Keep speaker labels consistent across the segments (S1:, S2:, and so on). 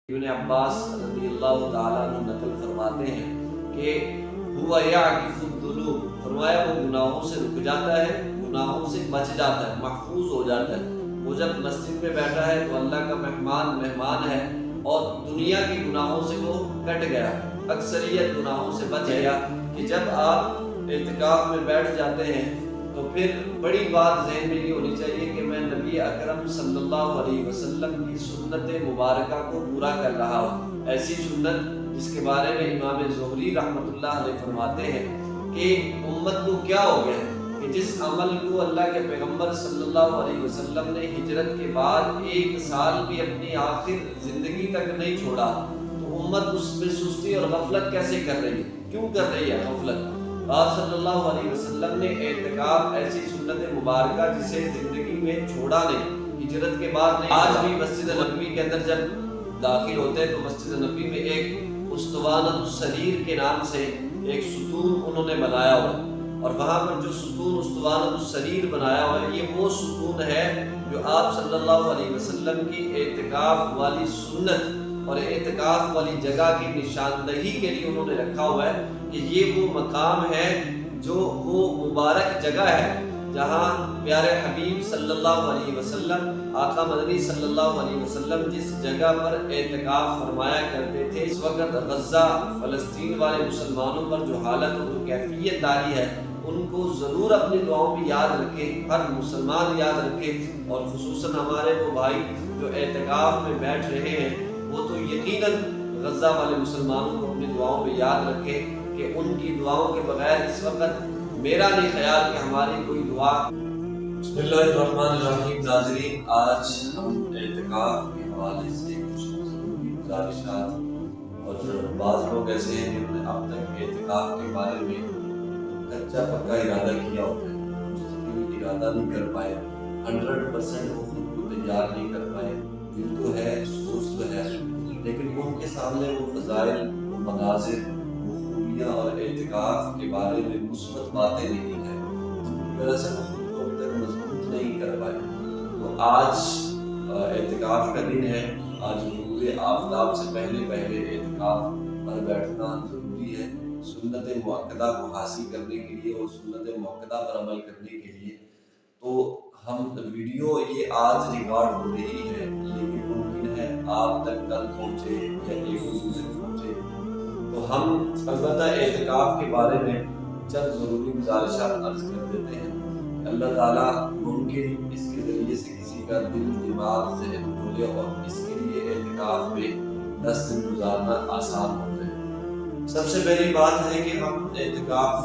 S1: ابن عباس رضی اللہ تعالیٰ عنہ نقل فرماتے ہیں کہ ہوا یعکف الذنوب، فرمایا وہ گناہوں سے رک جاتا ہے، گناہوں سے بچ جاتا ہے، محفوظ ہو جاتا ہے۔ وہ جب مسجد میں بیٹھا ہے تو اللہ کا مہمان ہے اور دنیا کے گناہوں سے وہ کٹ گیا، اکثریت گناہوں سے بچ گیا۔ کہ جب آپ اعتکاف میں بیٹھ جاتے ہیں تو پھر بڑی بات ذہن میں یہ ہونی چاہیے کہ میں نبی اکرم صلی اللہ علیہ وسلم کی سنت مبارکہ کو پورا کر رہا ہوں۔ ایسی سنت جس کے بارے میں امام زہری رحمۃ اللہ علیہ فرماتے ہیں کہ امت کو کیا ہو گیا کہ جس عمل کو اللہ کے پیغمبر صلی اللہ علیہ وسلم نے ہجرت کے بعد 1 سال بھی اپنی آخر زندگی تک نہیں چھوڑا، تو امت اس میں سستی اور غفلت کیسے کر رہی ہے؟ کیوں کر رہی ہے غفلت؟ آپ صلی اللہ علیہ وسلم نے اعتکاف ایسی سنت مبارکہ جسے زندگی میں چھوڑا نہیں، ہجرت کے بعد نہیں۔ آج بھی مسجد نبوی کے اندر جب داخل ہوتے ہیں تو مسجد نبوی میں ایک اسطوانۃ السریر کے نام سے ایک ستون انہوں نے بنایا ہوا ہے، اور وہاں پر جو ستون اسطوانۃ السریر بنایا ہوا ہے یہ وہ ستون ہے جو آپ صلی اللہ علیہ وسلم کی اعتکاف والی سنت اور اعتکاف والی جگہ کی نشاندہی کے لیے انہوں نے رکھا ہوا ہے کہ یہ وہ مقام ہے جو وہ مبارک جگہ ہے جہاں پیارے حبیب صلی اللہ علیہ وسلم، آقا مدنی صلی اللہ علیہ وسلم جس جگہ پر اعتکاف فرمایا کرتے تھے، اس وقت غزہ فلسطین والے مسلمانوں پر جو حالت اور جو کیفیت طاری ہے ان کو ضرور اپنی دعاؤں میں یاد رکھیں، ہر مسلمان یاد رکھے، اور خصوصاً ہمارے وہ بھائی جو اعتکاف میں بیٹھ رہے ہیں وہ تو یقیناً غزہ والے مسلمانوں کو اپنی دعاؤں میں یاد رکھے کہ ان کی دعاؤں کے بغیر اس وقت میرا نہیں خیال کہ ہماری کوئی دعا۔ بسم اللہ الرحمن الرحیم۔ ناظرین، آج ہم اعتکاف کے حوالے سے کچھ ضروری گزارشات، اور بعض لوگ ایسے ہیں جنہوں نے اب تک اعتکاف کے بارے میں کچا پکا ارادہ کیا ہوتا ہے، مستقل ارادہ نہیں کر پائے، 100% وہ خود کو تیار نہیں کر پائے، دل تو ہے، سوچ تو ہے، لیکن ان کے سامنے وہ فضائل، وہ مناظر، وہ خوبیاں اور اعتکاف کے بارے میں مثبت باتیں نہیں ہیں، دراصل وہ خود کو اب تک مضبوط نہیں کر پائے۔ تو آج اعتکاف کا دن ہے، آج غروب آفتاب سے پہلے اعتکاف پر بیٹھنا ضروری ہے سنت مؤکدہ کو حاصل کرنے کے لیے اور سنت مؤکدہ پر عمل کرنے کے لیے۔ تو ہم ویڈیو یہ آج ریکارڈ ہو رہی ہے، لیکن ممکن ہے آپ تک کل پہنچے یا 1 دن تک پہنچے، تو ہم البتہ اعتکاف کے بارے میں چند ضروری گزارشات عرض کر دیتے ہیں۔ اللہ تعالیٰ ممکن اس کے ذریعے سے کسی کا دل، دماغ، ذہن کھولے اور اس کے لیے اعتکاف میں 10 دن گزارنا آسان ہو جائے۔ سب سے پہلی بات ہے کہ ہم اعتکاف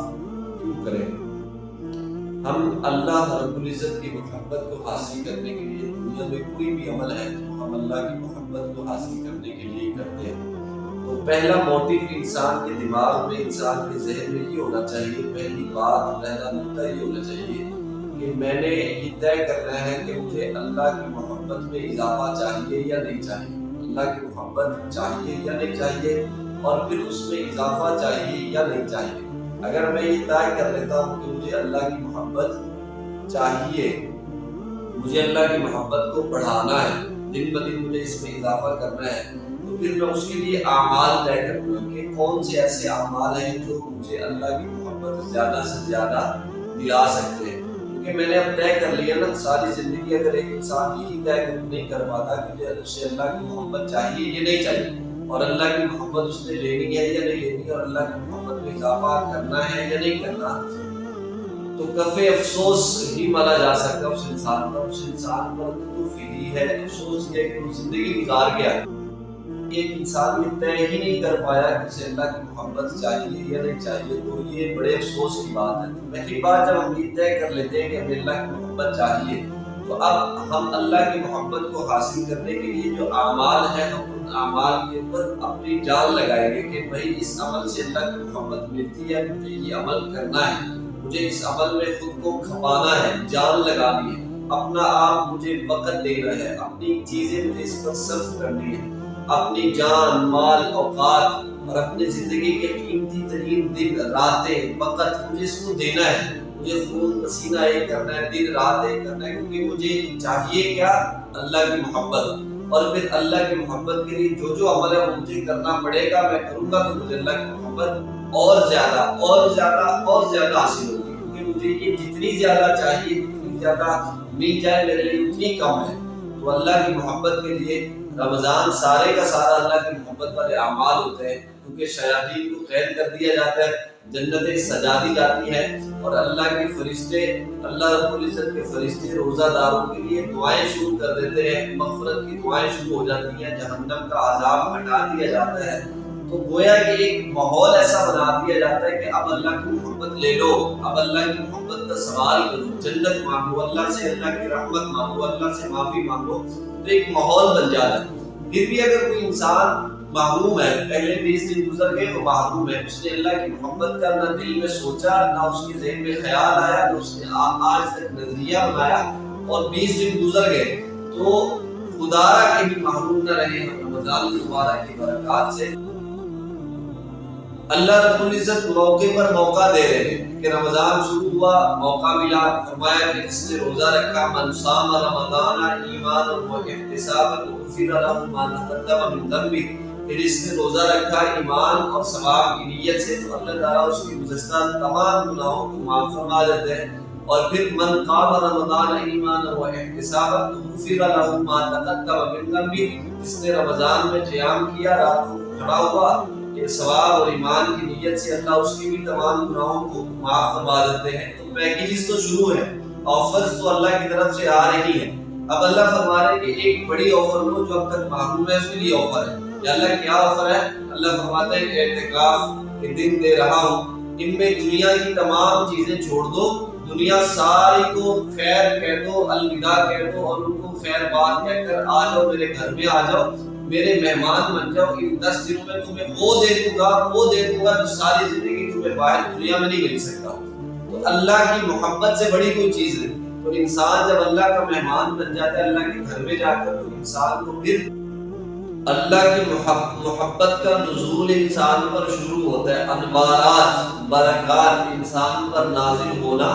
S1: کیوں کریں؟ ہم اللہ رب العزت کی محبت کو حاصل کرنے کے لیے، دنیا میں کوئی بھی عمل ہے تو ہم اللہ کی محبت کو حاصل کرنے کے لیے کرتے ہیں۔ تو پہلا موٹیو انسان کے دماغ میں، انسان کے ذہن میں یہ ہونا چاہیے، پہلی بات، پہلا نقطہ یہ ہونا چاہیے کہ میں نے یہ طے کرنا ہے کہ مجھے اللہ کی محبت میں اضافہ چاہیے یا نہیں چاہیے، اللہ کی محبت چاہیے یا نہیں چاہیے، اور پھر اس میں اضافہ چاہیے یا نہیں چاہیے۔ اگر میں یہ طے کر لیتا ہوں کہ مجھے اللہ کی محبت چاہیے، مجھے اللہ کی محبت کو بڑھانا ہے، دن بدن مجھے اس میں اضافہ کرنا ہے، تو پھر میں اس کے لیے اعمال طے کروں گا کہ کون سے ایسے اعمال ہیں جو مجھے اللہ کی محبت زیادہ سے زیادہ دلا سکتے ہیں۔ کیونکہ میں نے اب طے کر لیا نا، ساری زندگی اگر ایک انسان یہی طے نہیں کر پاتا کہ مجھے اسے اللہ کی محبت چاہیے یا نہیں چاہیے، اور اللہ کی محبت اس نے لینی ہے یا نہیں لینی، اور اللہ کی محبت میں اضافہ کرنا ہے یا نہیں کرنا، تو کفِ افسوس ہی مانا جا سکتا ہے اس انسان پر۔ اس انسان پر تو فری ہے، افسوس یہ کہ وہ زندگی گزار گیا، ایک انسان یہ طے ہی نہیں کر پایا کہ اسے اللہ کی محبت چاہیے یا نہیں چاہیے، تو یہ بڑے افسوس کی بات ہے۔ پہلی بار جب ہم یہ طے کر لیتے ہیں کہ ہمیں اللہ کی محبت چاہیے، تو اب ہم اللہ کی محبت کو حاصل کرنے کے لیے جو اعمال ہیں ہم ان اعمال کے اوپر اپنی جان لگائیں گے کہ بھائی اس عمل سے اللہ کی محبت ملتی ہے، مجھے یہ عمل کرنا ہے، مجھے اس عمل میں خود کو کھپانا ہے، جان لگانی ہے، اپنا آپ مجھے وقت دینا ہے، اپنی چیزیں مجھے اس پر صرف کرنی ہے، اپنی جان، مال، اوقات اور اپنی زندگی کے قیمتی ترین دن، راتیں، وقت مجھے اس کو دینا ہے، مجھے خون پسینہ ایک کرنا ہے، دن رات ایک کرنا ہے، کیونکہ مجھے چاہیے کیا؟ اللہ کی محبت۔ اور پھر اللہ کی محبت کے لیے جو جو عمل ہے وہ مجھے کرنا پڑے گا، میں کروں گا تو مجھے اللہ کی محبت اور زیادہ اور زیادہ اور زیادہ حاصل ہوگی، کیونکہ مجھے یہ جتنی زیادہ چاہیے، جتنی زیادہ مل جائے میرے لیے اتنی کم ہے۔ تو اللہ کی محبت کے لیے رمضان سارے کا سارا اللہ کی محبت والے اعمال ہوتے ہیں، کیونکہ شیاطین کو قید کر دیا جاتا ہے، جنتیں سجا دی جاتی ہیں، اور اللہ کے فرشتے، اللہ رب العزت کے فرشتے روزہ داروں کے لیے دعائیں شروع کر دیتے ہیں، مغفرت کی دعائیں شروع ہو جاتی ہیں، جہنم کا عذاب ہٹا دیا جاتا ہے۔ تو گویا کہ ایک ماحول ایسا بنا دیا جاتا ہے کہ اب اللہ کی محبت لے لو، اب اللہ کی محبت کا سوال کرو، جنت مانگو، اللہ سے اللہ کی رحمت مانگو، اللہ سے معافی مانگو، تو ایک ماحول بن جاتا ہے۔ پھر بھی اگر کوئی انسان محروم ہے، پہلے 20 دن گزر گئے وہ محروم ہے، اس نے اللہ کی محبت کا نہ دل میں سوچا، نہ اس کے ذہن میں خیال آیا، نہ اس نے آج تک نظریہ بنایا، اور 20 دن گزر گئے، تو خدا را کے بھی محروم نہ رہے ہم رمضان المبارک کی برکات سے۔ اللہ رب العزت موقع پر موقع دے رہے ہیں کہ رمضان شروع ہوا، موقع ملا، فرمایا کہ جس نے روزہ رکھا، من صام رمضان ایمانا واحتسابا غفر له ما تقدم من ذنبه، کہ جس نے روزہ رکھا ایمان اور ثواب کی نیت سے، تو اللہ تعالیٰ اس کی گزشتہ تمام گناہوں کو معاف فرما دیتے ہیں۔ اور پھر من قام رمضان ایمانا واحتسابا غفر له ما تقدم من ذنبه، جس نے رمضان میں قیام کیا، رات کو کھڑا ہوا، یہ ثواب اور ایمان کی نیت سے اللہ اس کی بھی تمام گناہوں کو معاف فرما دیتے ہیں۔ تو پیکیجز تو شروع ہے، آفرز تو اللہ کی طرف سے آ رہی ہے۔ اب اللہ فرما رہے ہیں کہ ایک بڑی آفر لو، جو اب تک محروم ہے اس کے لیے آفر ہے۔ یا اللہ کیا آفر ہے؟ اللہ فرماتے ہیں کہ اعتکاف کے دن دے رہا ہوں، ان میں دنیا کی تمام چیزیں چھوڑ دو، دنیا ساری کو خیر کہہ دو، الوداع کہہ دو، اور ان کو خیر بات کہہ کر آ جاؤ، میرے گھر میں آ جاؤ، میرے مہمان بن جاؤ۔ ان 10 دنوں میں تمہیں وہ دے دوں گا جو ساری زندگی تمہیں باہر دنیا میں نہیں مل سکتا۔ تو اللہ کی محبت سے بڑی کوئی چیز نہیں۔ تو انسان جب اللہ کا مہمان بن جاتا ہے اللہ کے گھر میں جا کر، تو انسان کو پھر اللہ کی محبت کا نزول انسان پر شروع ہوتا ہے، انوارات، برکات انسان پر نازل ہونا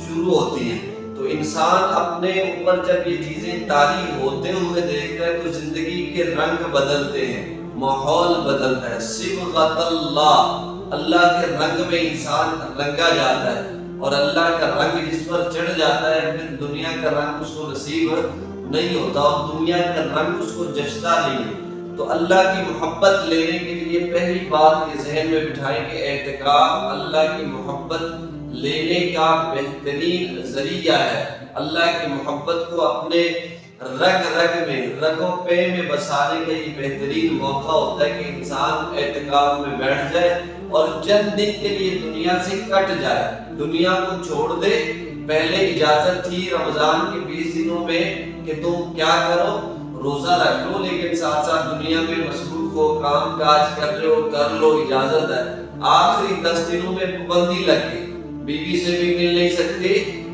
S1: شروع ہوتی ہیں۔ تو انسان اپنے اوپر جب یہ چیزیں طاری ہوتے ہوئے دیکھتا ہے تو زندگی کے رنگ بدلتے ہیں، ماحول بدلتا ہے، صبغۃ اللہ، اللہ کے رنگ میں انسان رنگا جاتا ہے، اور اللہ کا رنگ جس پر چڑھ جاتا ہے پھر دنیا کا رنگ اس کو نصیب نہیں ہوتا، اور دنیا کا رنگ اس کو جچتا نہیں ہے۔ تو اللہ کی محبت لینے کے لیے پہلی بات یہ ذہن میں بٹھائیں کہ اعتکاف اللہ کی محبت لینے کا بہترین ذریعہ ہے۔ اللہ کی محبت کو اپنے رگ رگ میں، رگ و پے میں بسانے کا یہ بہترین موقع ہوتا ہے کہ انسان اعتکاف میں بیٹھ جائے اور چند دن کے لیے دنیا سے کٹ جائے، دنیا کو چھوڑ دے۔ پہلے اجازت تھی رمضان کے 20 دنوں میں کہ تم کیا کرو، روزہ رکھ لو، لیکن ساتھ ساتھ دنیا میں مصروف ہو، کام کاج کر لو، اجازت ہے۔ آخری 10 دنوں میں پابندی لگ گئی، بیوی سے بھی مل نہیں سکتے،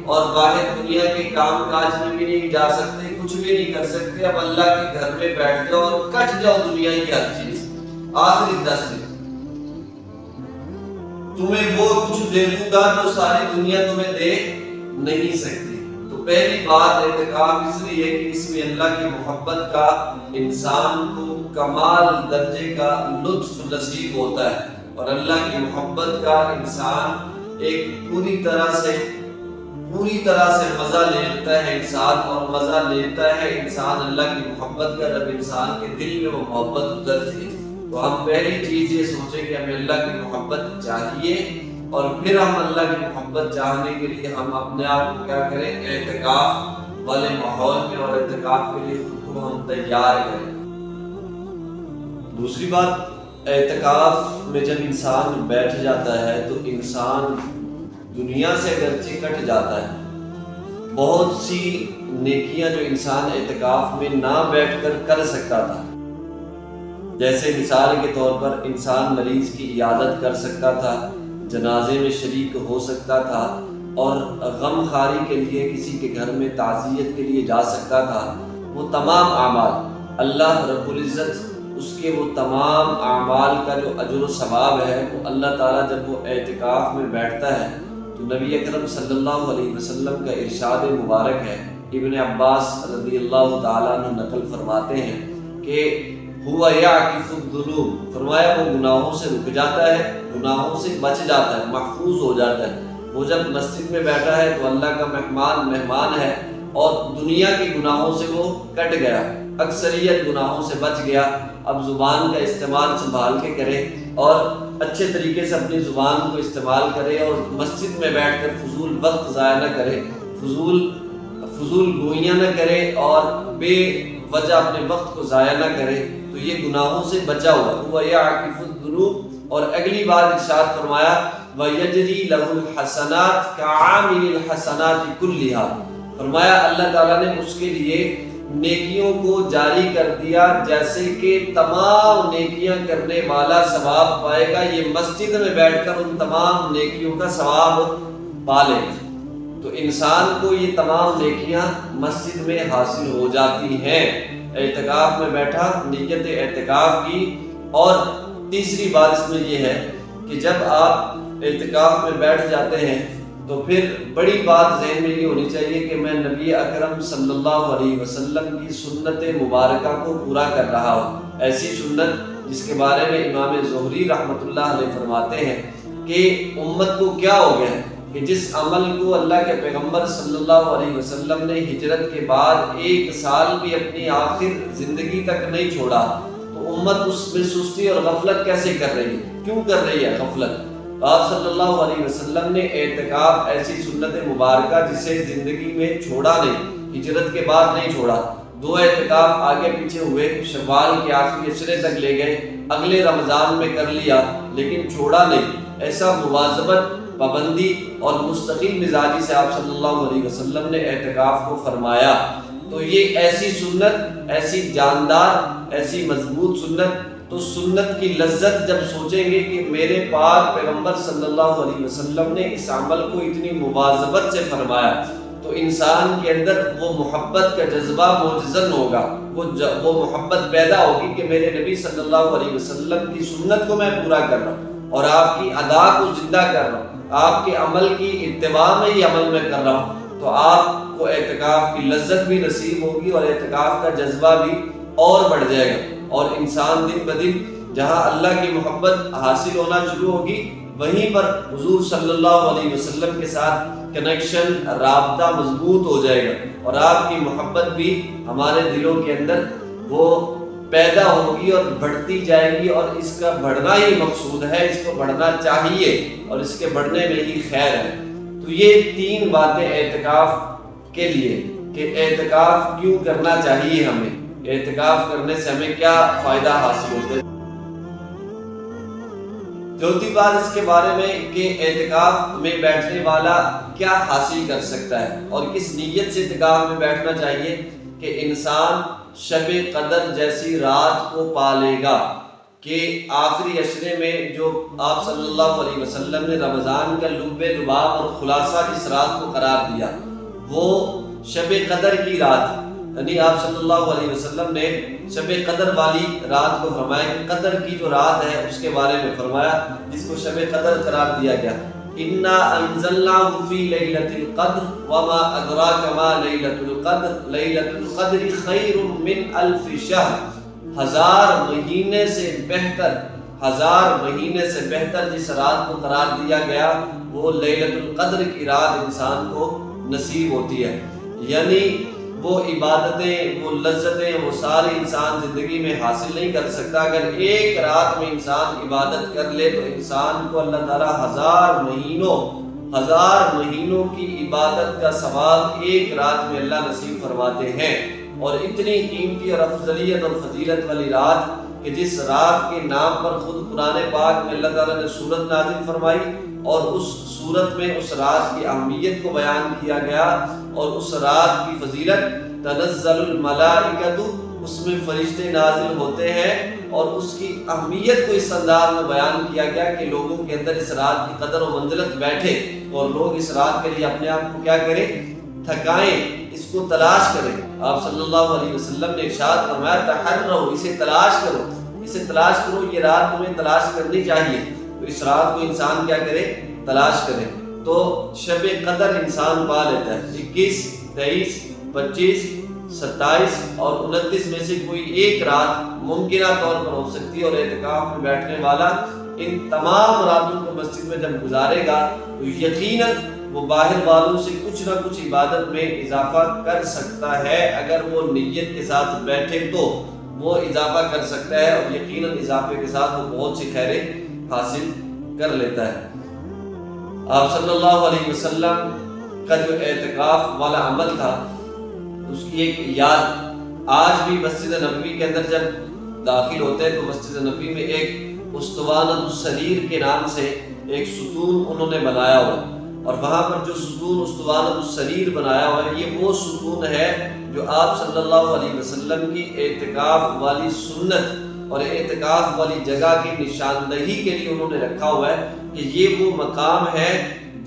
S1: اور باہر دنیا کے کام کاج میں بھی نہیں جا سکتے، کچھ بھی نہیں کر سکتے۔ اب اللہ کے گھر میں بیٹھ جاؤ اور کٹ جاؤ دنیا کی ہر چیز۔ آخری 10 دن تمہیں وہ کچھ دے دوں گا جو ساری دنیا تمہیں دے نہیں سکتی۔ تو پہلی بات اعتکاف اس لیے کہ اس میں اللہ کی محبت کا انسان کو کمال درجے کا لطف نصیب ہوتا ہے، اور اللہ کی محبت کا انسان ایک پوری طرح سے مزہ لیتا ہے انسان، اور مزہ لیتا ہے انسان اللہ کی محبت کا جب انسان کے دل میں وہ محبت اترتی ہے۔ تو ہم پہلی چیز یہ سوچیں کہ ہمیں اللہ کی محبت چاہیے، اور پھر ہم اللہ کی محبت چاہنے کے لیے ہم اپنے آپ کو کیا کریں، اعتکاف والے ماحول میں اور اعتکاف کے لیے خود کو ہم تیار کریں۔ دوسری بات، اعتکاف میں جب انسان بیٹھ جاتا ہے تو انسان دنیا سے اگرچہ کٹ جاتا ہے، بہت سی نیکیاں جو انسان اعتکاف میں نہ بیٹھ کر کر سکتا تھا، جیسے مثال کے طور پر انسان مریض کی عیادت کر سکتا تھا، جنازے میں شریک ہو سکتا تھا، اور غم خاری کے لیے کسی کے گھر میں تعزیت کے لیے جا سکتا تھا۔ وہ تمام اعمال اللہ رب العزت اس کے وہ تمام اعمال کا جو اجر و ثواب ہے وہ اللہ تعالیٰ جب وہ اعتکاف میں بیٹھتا ہے تو نبی اکرم صلی اللہ علیہ وسلم کا ارشاد مبارک ہے ابن عباس رضی اللہ تعالیٰ عنہ نقل فرماتے ہیں کہ ہوا یعکف الذنوب، فرمایا وہ گناہوں سے رک جاتا ہے، گناہوں سے بچ جاتا ہے، محفوظ ہو جاتا ہے۔ وہ جب مسجد میں بیٹھا ہے تو اللہ کا مہمان ہے اور دنیا کے گناہوں سے وہ کٹ گیا، اکثریت گناہوں سے بچ گیا۔ اب زبان کا استعمال سنبھال کے کرے اور اچھے طریقے سے اپنی زبان کو استعمال کرے اور مسجد میں بیٹھ کر فضول وقت ضائع نہ کرے، فضول گوئیاں نہ کرے اور بے وجہ اپنے وقت کو ضائع نہ کرے، تو یہ گناہوں سے بچا ہوا ہوا یعکف الذنوب۔ اور اگلی بات ارشاد فرمایا وَيَجْرِي لَهُ الْحَسَنَاتِ كَعَامِلِ الْحَسَنَاتِ كُلِّهَا، فرمایا اللہ تعالیٰ نے اس کے لیے نیکیوں کو جاری کر دیا جیسے کہ تمام نیکیاں کرنے والا ثواب پائے گا، یہ مسجد میں بیٹھ کر ان تمام نیکیوں کا ثواب پا لے گا۔ تو انسان کو یہ تمام نیکیاں مسجد میں حاصل ہو جاتی ہیں، اعتکاف میں بیٹھا، نیت اعتکاف کی۔ اور تیسری بات اس میں یہ ہے کہ جب آپ اعتکاف میں بیٹھ جاتے ہیں تو پھر بڑی بات ذہن میں یہ ہونی چاہیے کہ میں نبی اکرم صلی اللہ علیہ وسلم کی سنت مبارکہ کو پورا کر رہا ہوں، ایسی سنت جس کے بارے میں امام زہری رحمۃ اللہ علیہ فرماتے ہیں کہ امت کو کیا ہو گیا کہ جس عمل کو اللہ کے پیغمبر صلی اللہ علیہ وسلم نے ہجرت کے بعد 1 سال بھی اپنی آخر زندگی تک نہیں چھوڑا، تو امت اس میں سستی اور غفلت کیسے کر رہی ہے؟ کیوں کر رہی ہے غفلت؟ آپ صلی اللہ علیہ وسلم نے اعتکاف ایسی سنت مبارکہ جسے زندگی میں چھوڑا نہیں، ہجرت کے بعد نہیں چھوڑا، 2 اعتکاف آگے پیچھے ہوئے، شوال کے آخری عشرے تک لے گئے، اگلے رمضان میں کر لیا لیکن چھوڑا نہیں۔ ایسا مواظبت، پابندی اور مستقل مزاجی سے آپ صلی اللہ علیہ وسلم نے اعتکاف کو فرمایا۔ تو یہ ایسی سنت، ایسی جاندار، ایسی مضبوط سنت، تو سنت کی لذت جب سوچیں گے کہ میرے پاک پیغمبر صلی اللہ علیہ وسلم نے اس عمل کو اتنی مواظبت سے فرمایا، تو انسان کے اندر وہ محبت کا جذبہ موجزن ہوگا، وہ محبت پیدا ہوگی کہ میرے نبی صلی اللہ علیہ وسلم کی سنت کو میں پورا کر رہا ہوں اور آپ کی ادا کو زندہ کر رہا ہوں، آپ کے عمل کی اتباع میں ہی عمل میں کر رہا ہوں، تو آپ کو اعتکاف کی لذت بھی نصیب ہوگی اور اعتکاف کا جذبہ بھی اور بڑھ جائے گا، اور انسان دن بدن جہاں اللہ کی محبت حاصل ہونا شروع ہوگی وہیں پر حضور صلی اللہ علیہ وسلم کے ساتھ کنیکشن، رابطہ مضبوط ہو جائے گا، اور آپ کی محبت بھی ہمارے دلوں کے اندر وہ پیدا ہوگی اور بڑھتی جائے گی، اور اس کا بڑھنا ہی مقصود ہے، اس کو بڑھنا چاہیے اور اس کے بڑھنے میں ہی خیر ہے۔ تو یہ 3 باتیں اعتکاف کے لیے کہ اعتکاف کیوں کرنا چاہیے، ہمیں اعتکاف کرنے سے ہمیں کیا فائدہ حاصل ہوتا ہے۔ چوتھی بات اس کے بارے میں کہ اعتکاف میں بیٹھنے والا کیا حاصل کر سکتا ہے اور کس نیت سے اعتکاف میں بیٹھنا چاہیے کہ انسان شب قدر جیسی رات کو پالے گا، کہ آخری عشرے میں جو آپ صلی اللہ علیہ وسلم نے رمضان کا لب لباب اور خلاصہ جس رات کو قرار دیا وہ شب قدر کی رات، یعنی آپ صلی اللہ علیہ وسلم نے شب قدر والی رات کو فرمایا کہ قدر کی جو رات ہے اس کے بارے میں فرمایا جس کو شب قدر قرار دیا گیا، انا انزلناہ فی لیلۃ القدر وما ادراک ما لیلۃ القدر لیلۃ القدر خیر من 1000 شہر، 1000 مہینے سے بہتر، 1000 مہینے سے بہتر جس رات کو قرار دیا گیا وہ لیلۃ القدر کی رات انسان کو نصیب ہوتی ہے۔ یعنی وہ عبادتیں، وہ لذتیں، وہ ساری انسان زندگی میں حاصل نہیں کر سکتا۔ اگر ایک رات میں انسان عبادت کر لے تو انسان کو اللہ تعالیٰ 1000 مہینوں کی عبادت کا ثواب ایک رات میں اللہ نصیب فرماتے ہیں۔ اور اتنی قیمتی اور افضلیت اور فضیلت والی رات کہ جس رات کے نام پر خود قرآن پاک میں اللہ تعالیٰ نے سورت نازل فرمائی اور اس سورت میں اس رات کی اہمیت کو بیان کیا گیا، اور اس رات کی فضیلت تنزل الملائکۃ، اس میں فرشتے نازل ہوتے ہیں، اور اس کی اہمیت کو اس انداز میں بیان کیا گیا کہ لوگوں کے اندر اس رات کی قدر و منزلت بیٹھے اور لوگ اس رات کے لیے اپنے آپ کو کیا کریں، تھکائیں، اس کو تلاش کریں۔ آپ صلی اللہ علیہ وسلم نے ارشاد فرمایا تحروا، اسے تلاش کرو، اسے تلاش کرو، یہ رات تمہیں تلاش کرنی چاہیے۔ تو اس رات کو انسان کیا کرے، تلاش کرے۔ تو شب قدر انسان پا لیتا ہے، 21، 23، 25, 27 اور 29 میں سے کوئی ایک رات ممکنہ طور پر ہو سکتی ہے، اور اعتکاف میں بیٹھنے والا ان تمام راتوں کو مسجد میں جب گزارے گا تو یقیناً وہ باہر والوں سے کچھ نہ کچھ عبادت میں اضافہ کر سکتا ہے۔ اگر وہ نیت کے ساتھ بیٹھے تو وہ اضافہ کر سکتا ہے، اور یقیناً اضافے کے ساتھ وہ بہت سی خیریں حاصل کر لیتا ہے۔ آپ صلی اللہ علیہ وسلم کا جو اعتکاف والا عمل تھا اس کی ایک یاد آج بھی مسجد نبوی کے اندر جب داخل ہوتے ہیں تو مسجد نبوی میں ایک اسطوانۃ السریر کے نام سے ایک ستون انہوں نے بنایا ہوا، اور وہاں پر جو ستون اسطوانۃ السریر بنایا ہوا ہے یہ وہ ستون ہے جو آپ صلی اللہ علیہ وسلم کی اعتکاف والی سنت اور اعتکاف والی جگہ کی نشاندہی کے لیے انہوں نے رکھا ہوا ہے کہ یہ وہ مقام ہے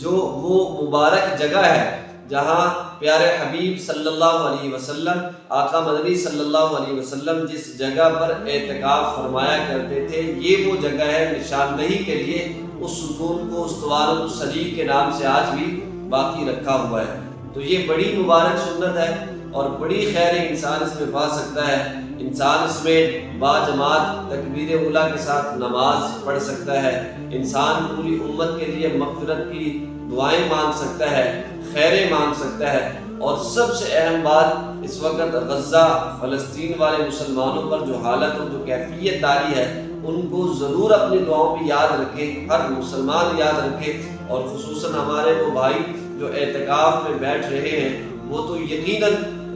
S1: جو وہ مبارک جگہ ہے جہاں پیارے حبیب صلی اللہ علیہ وسلم، آقا مدنی صلی اللہ علیہ وسلم جس جگہ پر اعتکاف فرمایا کرتے تھے یہ وہ جگہ ہے۔ نشاندہی کے لیے اس ستون کو اسطوانۃ السریر کے نام سے آج بھی باقی رکھا ہوا ہے۔ تو یہ بڑی مبارک سنت ہے اور بڑی خیر انسان اس میں پا سکتا ہے۔ انسان اس میں باجماعت تکبیر اولیٰ کے ساتھ نماز پڑھ سکتا ہے، انسان پوری امت کے لیے مغفرت کی دعائیں مانگ سکتا ہے، خیریں مانگ سکتا ہے، اور سب سے اہم بات اس وقت غزہ فلسطین والے مسلمانوں پر جو حالت اور جو کیفیت طاری ہے ان کو ضرور اپنی دعاؤں میں یاد رکھے، ہر مسلمان یاد رکھے، اور خصوصاً ہمارے وہ بھائی جو اعتکاف میں بیٹھ رہے ہیں وہ تو یقیناً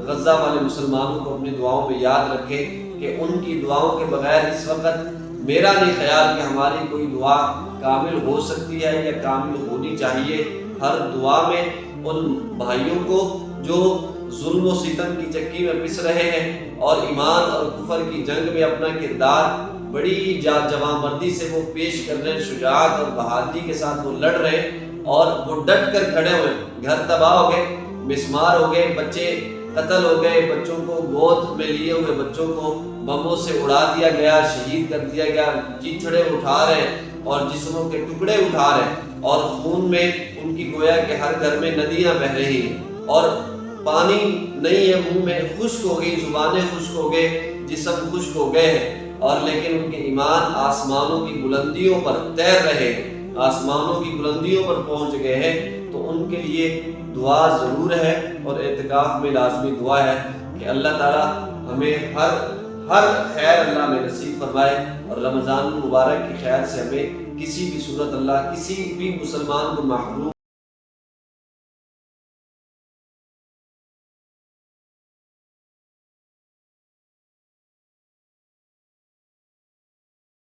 S1: غزہ والے مسلمانوں کو اپنی دعاؤں میں یاد رکھے کہ ان کی دعاؤں کے بغیر اس وقت میرا نہیں خیال کہ ہماری کوئی دعا کامل ہو سکتی ہے یا کامل ہونی چاہیے۔ ہر دعا میں ان بھائیوں کو جو ظلم و ستم کی چکی میں پس رہے ہیں اور ایمان اور کفر کی جنگ میں اپنا کردار بڑی جواں مردی سے وہ پیش کر رہے ہیں، شجاعت اور بہادری کے ساتھ وہ لڑ رہے ہیں اور وہ ڈٹ کر کھڑے ہوئے، گھر تباہ ہو گئے، مسمار ہو گئے، بچے قتل ہو گئے، بچوں کو گود میں لیے ہوئے بچوں کو بموں سے اڑا دیا گیا، شہید کر دیا گیا، چیتھڑے اٹھا رہے ہیں اور جسموں کے ٹکڑے اٹھا رہے ہیں، اور خون میں ان کی گویا کہ ہر گھر میں ندیاں بہہ رہی ہیں اور پانی نہیں ہے منہ میں، خشک ہو گئی زبانیں، خشک ہو گئے جسم، خشک ہو گئے ہیں، اور لیکن ان کے ایمان آسمانوں کی بلندیوں پر تیر رہے ہیں، آسمانوں کی بلندیوں پر پہنچ گئے ہیں۔ تو ان کے لیے دعا ضرور ہے، اور اعتکاف میں لازمی دعا ہے کہ اللہ تعالیٰ ہمیں ہر خیر اللہ میں نصیب فرمائے، اور رمضان المبارک کی خیر سے ہمیں کسی بھی صورت اللہ کسی بھی مسلمان کو محروم